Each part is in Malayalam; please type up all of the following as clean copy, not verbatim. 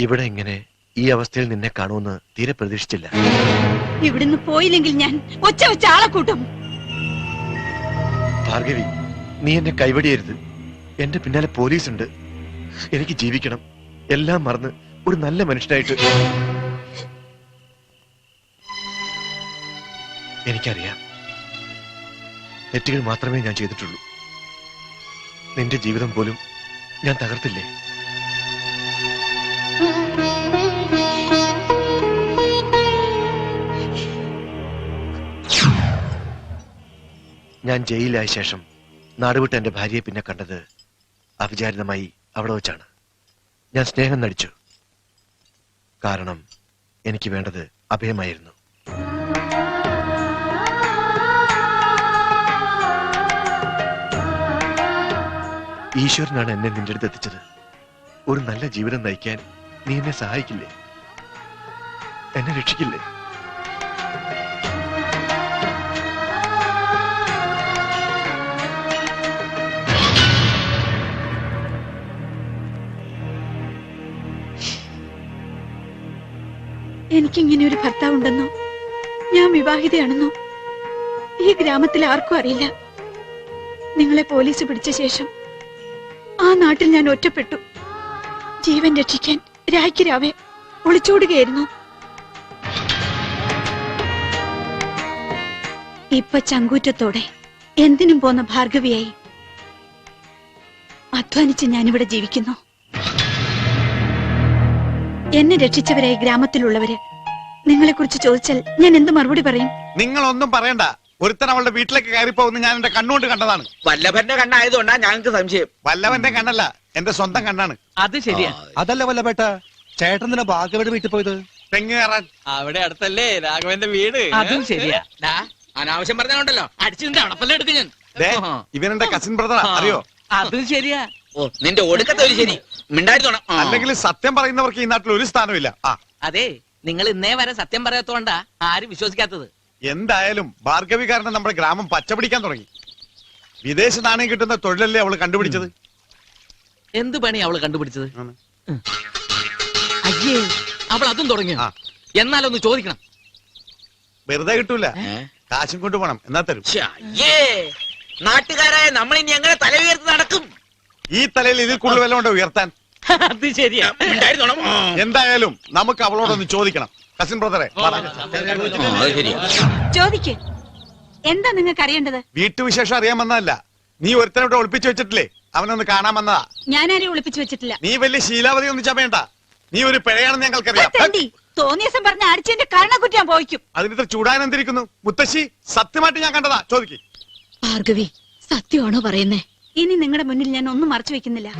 ഇവിടെ ഇങ്ങനെ ഈ അവസ്ഥയിൽ നിന്നെ കാണുമെന്ന് തീരെ പ്രതീക്ഷിച്ചില്ല. ഇവിടുന്ന് പോയില്ലെങ്കിൽ ഞാൻ ഒച്ച വെച്ച ആളെ കൂട്ടും. ഭാർഗവി, നീ എന്നെ കൈവടിയരുത്. എന്റെ പിന്നാലെ പോലീസ് ഉണ്ട്. എനിക്ക് ജീവിക്കണം. എല്ലാം മറന്ന് ഒരു നല്ല മനുഷ്യനായിട്ട്. എനിക്കറിയാം, തെറ്റുകൾ മാത്രമേ ഞാൻ ചെയ്തിട്ടുള്ളൂ. നിന്റെ ജീവിതം പോലും ഞാൻ തകർത്തില്ലേ? ഞാൻ ജയിലിലായ ശേഷം നാടുവിട്ട് എന്റെ ഭാര്യയെ പിന്നെ കണ്ടത് അവിചാരിതമായി അവിടെ വെച്ചാണ്. ഞാൻ സ്നേഹം നടിച്ചു. കാരണം എനിക്ക് വേണ്ടത് അഭയമായിരുന്നു. ഈശ്വരനാണ് എന്നെ നിന്റെ അടുത്ത് എത്തിച്ചത്. ഒരു നല്ല ജീവിതം നയിക്കാൻ നീ എന്നെ സഹായിക്കില്ലേ? എന്നെ രക്ഷിക്കില്ലേ? എനിക്കിങ്ങനെ ഒരു ഭർത്താവുണ്ടെന്നോ ഞാൻ വിവാഹിതയാണെന്നോ ഈ ഗ്രാമത്തിൽ ആർക്കും അറിയില്ല. നിങ്ങളെ പോലീസ് പിടിച്ച ശേഷം ആ നാട്ടിൽ ഞാൻ ഒറ്റപ്പെട്ടു. ജീവൻ രക്ഷിക്കാൻ രായ്ക്ക് രാവെ ഒളിച്ചോടുകയായിരുന്നു. ഇപ്പൊ ചങ്കൂറ്റത്തോടെ എന്തിനും പോന്ന ഭാർഗവിയായി അധ്വാനിച്ച് ഞാനിവിടെ ജീവിക്കുന്നു. എന്നെ രക്ഷിച്ചവരായി ഗ്രാമത്തിലുള്ളവര് നിങ്ങളെ കുറിച്ച് ചോദിച്ചാൽ ഞാൻ എന്ത് മറുപടി പറയും? നിങ്ങളൊന്നും പറയണ്ട. ഒരുത്തൻ അവളുടെ വീട്ടിലേക്ക് കയറിപ്പോകുന്ന ഞാൻ എന്റെ കണ്ണുകൊണ്ട് കണ്ടതാണ്. വല്ലഭന്റെ കണ്ണായതുകൊണ്ടാ ഞങ്ങൾക്ക് സംശയം. വല്ലവന്റെ കണ്ണല്ല, എന്റെ സ്വന്തം കണ്ണാണ്. അത് ശരിയാ. അതല്ല വല്ലഭേട്ട, ചേട്ടൻ ഭാഗ്യവരുടെ വീട്ടിൽ പോയത് തെങ്ങ് കയറാൻ. അവിടെ അടുത്തല്ലേ രാഘവന്റെ വീട്. അതും ശരിയാ. അനാവശ്യം പറഞ്ഞോണ്ടല്ലോ അടിച്ചിട്ട് അടപ്പല്ലേ എടുക്കും ഞാൻ. ഇവനെന്റെ കസിൻ ബ്രദറാ, അറിയോ? അതും ശരിയാ. ഓ, നിന്റെ ഒടുക്കത്തെ ഒരു ശരി മിണ്ടായിരുന്നോണം. അല്ലെങ്കിൽ സത്യം പറയുന്നവർക്ക് ഈ നാട്ടിൽ ഒരു സ്ഥാനമില്ല. അതെ, നിങ്ങൾ ഇന്നേ വരെ സത്യം പറയാത്തോണ്ടാ ആരും വിശ്വസിക്കാത്തത്. എന്തായാലും ഭാർഗവി കാരണം നമ്മുടെ ഗ്രാമം പച്ചപിടിക്കാൻ തുടങ്ങി. വിദേശ നാണയം കിട്ടുന്ന തൊഴിലല്ലേ അവള് കണ്ടുപിടിച്ചത്. എന്ത് പണി അവള് കണ്ടുപിടിച്ചത്? അയ്യേ, അവൾ അതും തുടങ്ങി. എന്നാലൊന്ന് ചോദിക്കണം. വെറുതെ കിട്ടൂല, കാശും കൊണ്ട് പോണം, എന്നാ തരും. നാട്ടുകാരായ നമ്മൾ ഇനി എങ്ങനെ തല ഉയർത്തി നടക്കും? ഈ തലയിൽ ഇതിൽ കൂടുതൽ വല്ലതും ഉണ്ടോ ഉയർത്താൻ? അത് ശരിയാ. എന്തായാലും നമുക്ക് അവളോടൊന്ന് ചോദിക്കണം. കസിൻ ബ്രദറെ, ചോദിക്ക്. എന്താ നിങ്ങൾക്ക് അറിയേണ്ടത്? വീട്ടുവിശേഷം അറിയാൻ വന്നതല്ല. നീ ഒരുത്തനോട് ഒളിപ്പിച്ചു വെച്ചിട്ടില്ലേ? അവനൊന്ന് കാണാൻ വന്നതാ. ഞാനാരെയും ഒളിപ്പിച്ചു വെച്ചിട്ടില്ല. നീ വലിയ ശീലാവതി ഒന്നും ചമയണ്ട. നീ ഒരു പിഴയാണെന്ന് ഞങ്ങൾക്കറിയാം. തോന്നിയസം പറഞ്ഞ അടിച്ചെന്റെ കരണക്കുറ്റി ഞാൻ പോയിക്കും. അതിനിത്ര ചൂടാൻ എന്തിരിക്കുന്നു? മുത്തശ്ശി, സത്യമായിട്ട് ഞാൻ കണ്ടതാ. ചോദിക്ക്. ഭാർഗവി, സത്യമാണോ പറയുന്നേ? ഇനി നിങ്ങളുടെ മുന്നിൽ ഞാൻ ഒന്നും മറച്ചു വെക്കുന്നില്ല.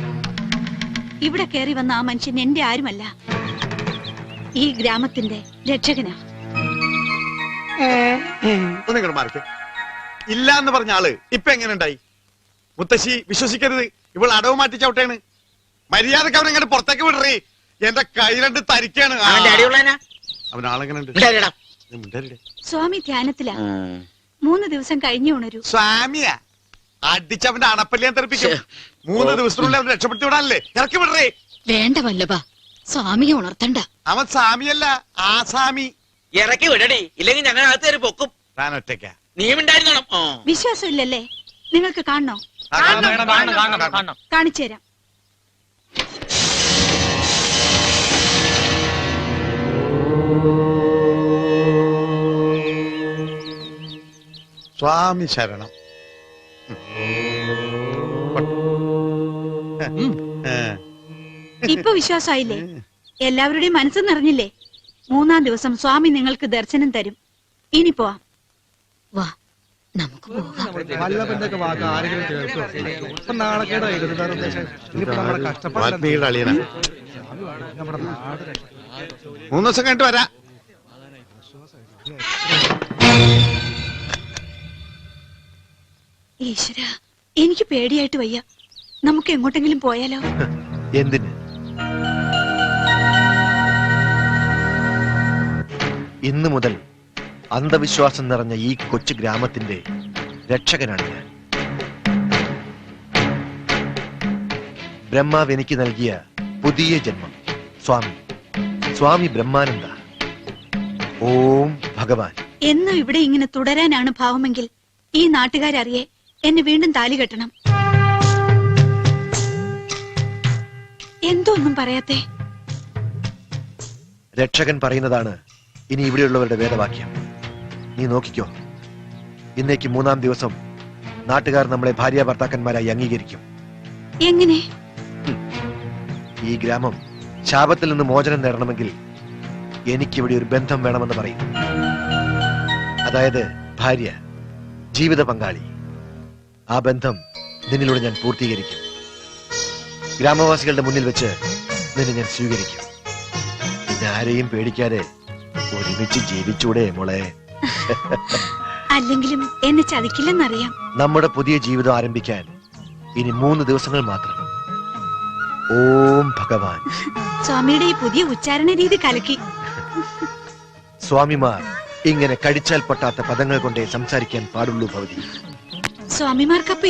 ഇവിടെ കയറി വന്ന ആ മനുഷ്യൻ എന്റെ ആരുമല്ല, ഈ ഗ്രാമത്തിന്റെ രക്ഷകനാ. ഒന്നിങ്ങോട്ട് മാറിക്കേ. ഇല്ല എന്ന് പറഞ്ഞ ആള് ഇപ്പൊ എങ്ങനെ ഉണ്ടായി? മുത്തശ്ശി വിശ്വസിക്കരുത്. ഇവൾ അടവ് മാറ്റി ചവിട്ടേണ്. മര്യാദക്ക് അവൻ ഇങ്ങനെ പുറത്തേക്ക് വിടറി. എന്റെ കൈ രണ്ട് തരിക്കാണ്. അവന്റെ അടിയുള്ളനാ അവൻ ആളെങ്ങനെ ഉണ്ട്? സ്വാമി ധ്യാനത്തിലാ. 3 ദിവസം കഴിഞ്ഞേ ഉണരൂ. സ്വാമിയാ അടിച്ചവന്റെ അണപ്പല്ലിയാൻ തെറിപ്പിക്കും. 3 ദിവസത്തിനുള്ളിൽ അവൻ രക്ഷപ്പെടുത്തി വിടാനല്ലേ? ഇറക്കി വിടറേ. വേണ്ട വല്ലഭ, സ്വാമിയെ ഉണർത്തണ്ട. അവൻ സ്വാമിയല്ല, ആസാമി. ഇറക്കി വിടടി, ഇല്ലെങ്കിൽ ഞങ്ങൾ അകത്ത് കയറി പൊക്കും. താൻ ഒറ്റയ്ക്കാ. നീ ഉണ്ടായിരുന്നോണം. വിശ്വാസം ഇല്ലല്ലേ? നിങ്ങൾക്ക് കാണണോ? കാണിച്ചു തരാം. സ്വാമി ശരണം. ഇപ്പൊ വിശ്വാസമായില്ലേ? എല്ലാവരുടെയും മനസ്സ് നിറഞ്ഞില്ലേ? 3-ാം ദിവസം സ്വാമി നിങ്ങൾക്ക് ദർശനം തരും. ഇനി പോവാം. വാ, നമുക്ക് പോകാം. വല്ലഭന്റെ ഒക്കെ വാക്ക് ആരെങ്കിലും കേൾക്കോ? ഇപ്പൊ നാണക്കേടായില്ല. എന്താണ് ഉദ്ദേശം? ഇനിയിപ്പോ നമ്മുടെ കഷ്ടപ്പാട് ആത്മീയുടെ അളിയനാ. നമ്മുടെ നാട് 3 ദിവസം കഴിഞ്ഞിട്ട് വരാ. ഈശ്വര, എനിക്ക് പേടിയായിട്ട് വയ്യ. നമുക്ക് എങ്ങോട്ടെങ്കിലും പോയാലോ? എന്തിന്? ഇന്നു മുതൽ അന്ധവിശ്വാസം നിറഞ്ഞ ഈ കൊച്ചു ഗ്രാമത്തിന്റെ രക്ഷകനാണ് ഞാൻ. ബ്രഹ്മാവ് എനിക്ക് നൽകിയ പുതിയ ജന്മം. സ്വാമി ബ്രഹ്മാനന്ദ. ഓം ഭഗവാൻ. എന്നും ഇവിടെ ഇങ്ങനെ തുടരാനാണ് ഭാവമെങ്കിൽ ഈ നാട്ടുകാരറിയെ എന്നെ വീണ്ടും താലി കെട്ടണം. എന്തോന്നും പറയാത്തെ? രക്ഷകൻ പറയുന്നതാണ് ഇനി ഇവിടെയുള്ളവരുടെ വേദവാക്യം. നീ നോക്കിക്കോ, ഇന്നേക്ക് 3-ാം ദിവസം നാട്ടുകാർ നമ്മളെ ഭാര്യ ഭർത്താക്കന്മാരായി അംഗീകരിക്കും. എങ്ങനെ? ഈ ഗ്രാമം ശാപത്തിൽ നിന്ന് മോചനം നേടണമെങ്കിൽ എനിക്കിവിടെ ഒരു ബന്ധം വേണമെന്ന് പറയും. അതായത് ഭാര്യ, ജീവിത പങ്കാളി. ആ ബന്ധം നിന്നിലൂടെ ഞാൻ പൂർത്തീകരിക്കും. ഗ്രാമവാസികളുടെ മുന്നിൽ വെച്ച് നിന്നെ ഞാൻ സ്വീകരിക്കും. പിന്നെ ആരെയും പേടിക്കാതെ ഒരുമിച്ച് ജീവിച്ചൂടെ മോളെ? അല്ലെങ്കിലും എന്നെ ചതിക്കില്ലെന്നറിയാം. നമ്മുടെ പുതിയ ജീവിതം ആരംഭിക്കാൻ ഇനി 3 ദിവസങ്ങൾ മാത്രം. ഓം ഭഗവാൻ. സ്വാമിയുടെ ഈ പുതിയ ഉച്ചാരണ രീതി കലക്കി. സ്വാമിമാർ ഇങ്ങനെ കടിച്ചാൽ പൊട്ടാത്ത പദങ്ങൾ കൊണ്ടേ സംസാരിക്കാൻ പാടുള്ളൂ ഭവതി. സ്വാമിമാർക്കപ്പോ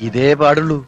ഇതേ പാടുള്ളൂ.